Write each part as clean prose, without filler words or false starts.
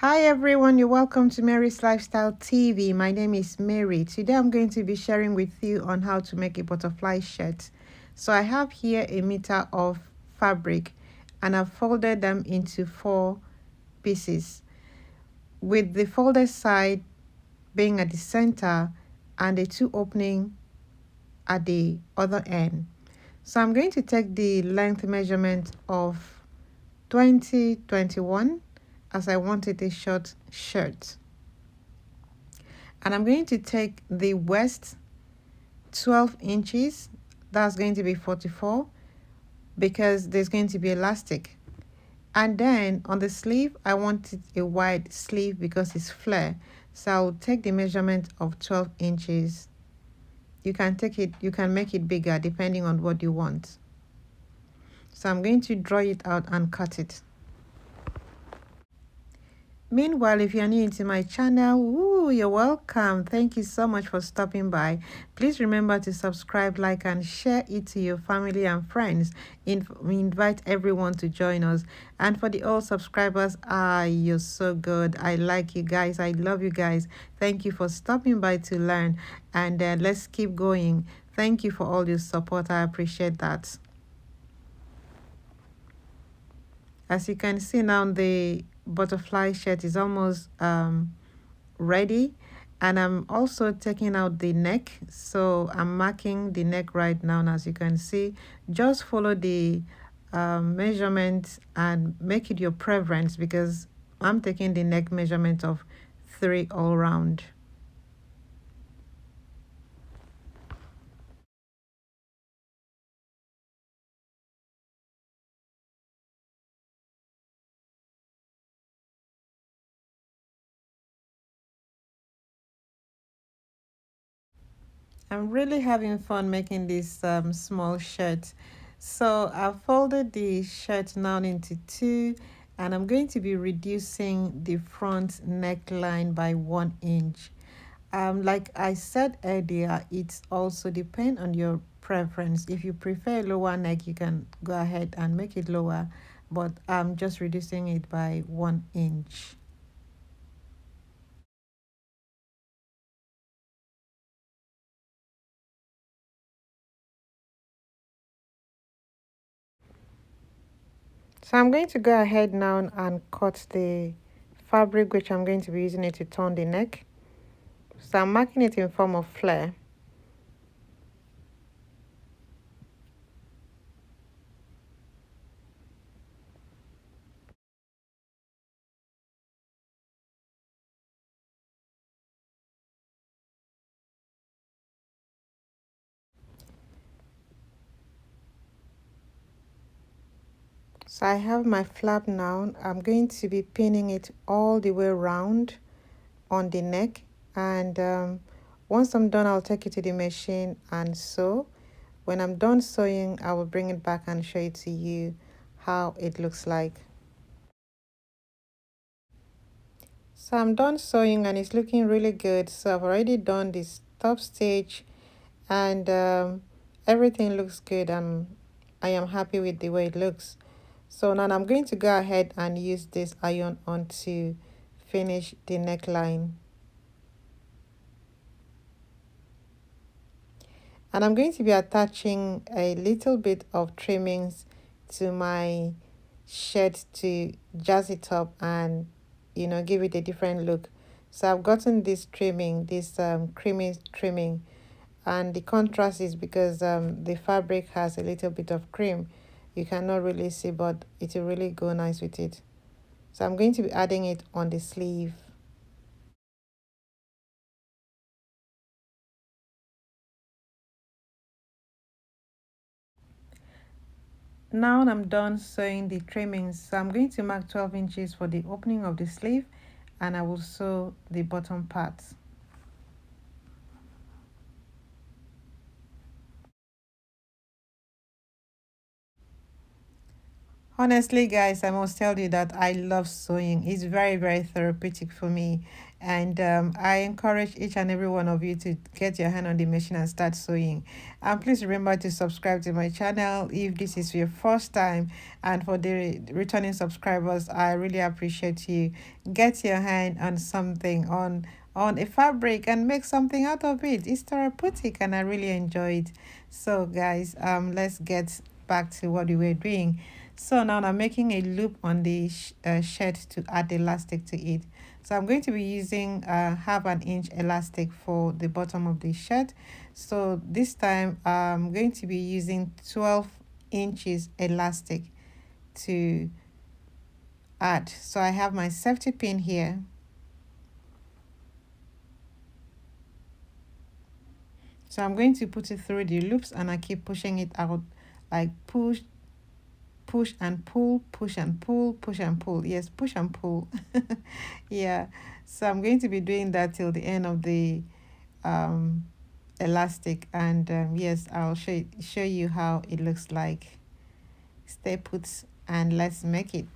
Hi everyone, you're welcome to Mary's Lifestyle TV. My name is Mary. Today I'm going to be sharing with you on how to make a butterfly shirt. So I have here a meter of fabric and I've folded them into 4 pieces with the folded side being at the center and the 2 opening at the other end. So I'm going to take the length measurement of 2021 as I wanted a short shirt. And I'm going to take the waist 12 inches, that's going to be 44 because there's going to be elastic. And then on the sleeve, I wanted a wide sleeve because it's flare. So I'll take the measurement of 12 inches. You can make it bigger depending on what you want. So I'm going to draw it out and cut it. Meanwhile, if you're new to my channel, you're welcome. Thank you so much for stopping by. Please remember to subscribe, like, and share it to your family and friends. We invite everyone to join us. And for the old subscribers, you're so good. I like you guys. I love you guys. Thank you for stopping by to learn. And let's keep going. Thank you for all your support. I appreciate that. As you can see now, the butterfly shirt is almost ready, and I'm also taking out the neck, so I'm marking the neck right now. And as you can see, just follow the measurement and make it your preference because I'm taking the neck measurement of 3 all round. I'm really having fun making this small shirt. So I've folded the shirt now into 2, and I'm going to be reducing the front neckline by 1 inch. Like I said earlier, it's also depend on your preference. If you prefer lower neck, you can go ahead and make it lower, but I'm just reducing it by 1 inch. So I'm going to go ahead now and cut the fabric which I'm going to be using it to turn the neck. So I'm marking it in form of flare. So I have my flap now. I'm going to be pinning it all the way around on the neck, and once I'm done, I'll take it to the machine and sew. When I'm done sewing, I will bring it back and show it to you how it looks like. So I'm done sewing and it's looking really good. So I've already done this top stitch, and everything looks good. I am happy with the way it looks. So now I'm going to go ahead and use this iron on to finish the neckline. And I'm going to be attaching a little bit of trimmings to my shirt to jazz it up and give it a different look. So I've gotten this trimming, this creamy trimming, and the contrast is because the fabric has a little bit of cream. You cannot really see, but it will really go nice with it. So I'm going to be adding it on the sleeve. Now I'm done sewing the trimmings, so I'm going to mark 12 inches for the opening of the sleeve, and I will sew the bottom part. Honestly, guys, I must tell you that I love sewing. It's very, very therapeutic for me. And I encourage each and every one of you to get your hand on the machine and start sewing. And please remember to subscribe to my channel if this is your first time. And for the returning subscribers, I really appreciate you. Get your hand on something, on a fabric, and make something out of it. It's therapeutic and I really enjoy it. So guys, let's get back to what we were doing. So now I'm making a loop on the shirt to add elastic to it. So I'm going to be using half an inch elastic for the bottom of the shirt. So this time I'm going to be using 12 inches elastic to add. So I have my safety pin here. So I'm going to put it through the loops and I keep pushing it out, like push, push and pull, push and pull, push and pull. Yes, push and pull. Yeah. So I'm going to be doing that till the end of the um elastic, and yes, I'll show you how it looks like. Stay put and let's make it.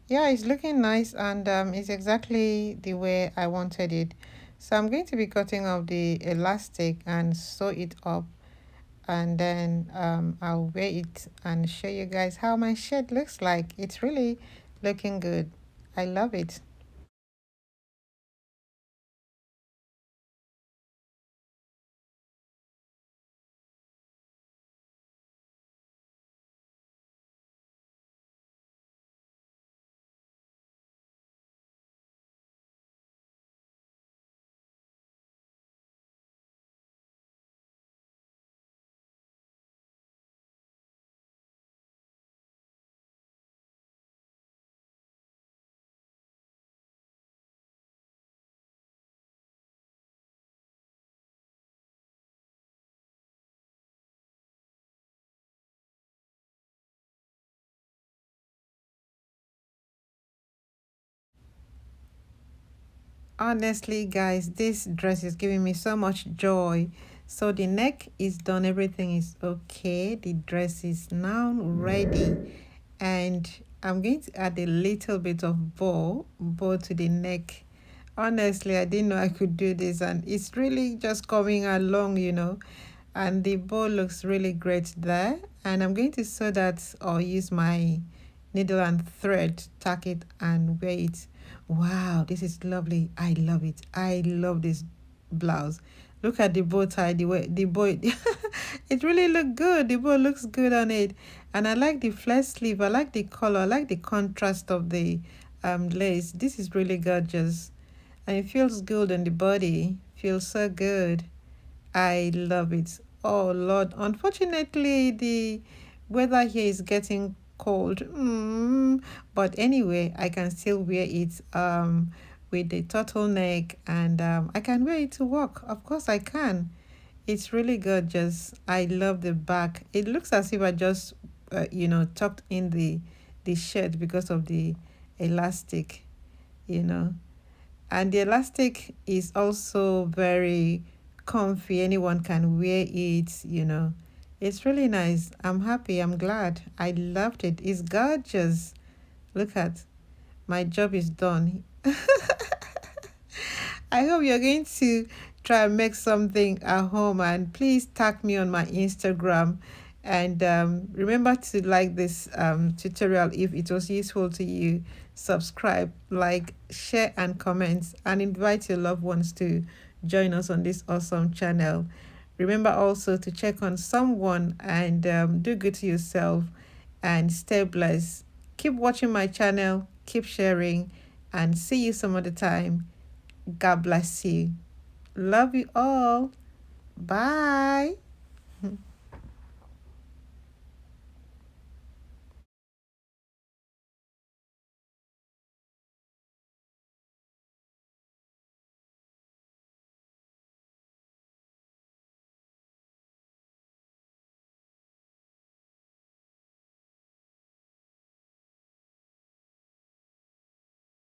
Yeah, it's looking nice, and it's exactly the way I wanted it. So I'm going to be cutting off the elastic and sew it up, and then I'll wear it and show you guys how my shirt looks like. It's really looking good. I love it. Honestly, guys, this dress is giving me so much joy. So the neck is done, everything is okay. The dress is now ready, and I'm going to add a little bit of bow to the neck. Honestly, I didn't know I could do this, and it's really just coming along. And the bow looks really great there. And I'm going to sew that, or use my needle and thread, tack it and wear it. Wow, this is lovely. I love it. I love this blouse. Look at the bow tie, the way the bow it really look good. The bow looks good on it. And I like the flared sleeve. I like the color. I like the contrast of the lace. This is really gorgeous. And it feels good on the body. Feels so good. I love it. Oh Lord, unfortunately the weather here is getting cold. But anyway, I can still wear it with the turtleneck, and I can wear it to work. Of course I can. It's really gorgeous. I love the back. It looks as if I just tucked in the shirt because of the elastic, you know and the elastic is also very comfy. Anyone can wear it. It's really nice. I'm happy. I'm glad. I loved it. It's gorgeous. Look at, my job is done. I hope you're going to try and make something at home, and please tag me on my Instagram. And remember to like this tutorial if it was useful to you. Subscribe, like, share, and comment, and invite your loved ones to join us on this awesome channel. Remember also to check on someone, and do good to yourself, and stay blessed. Keep watching my channel, keep sharing, and see you some other time. God bless you. Love you all. Bye.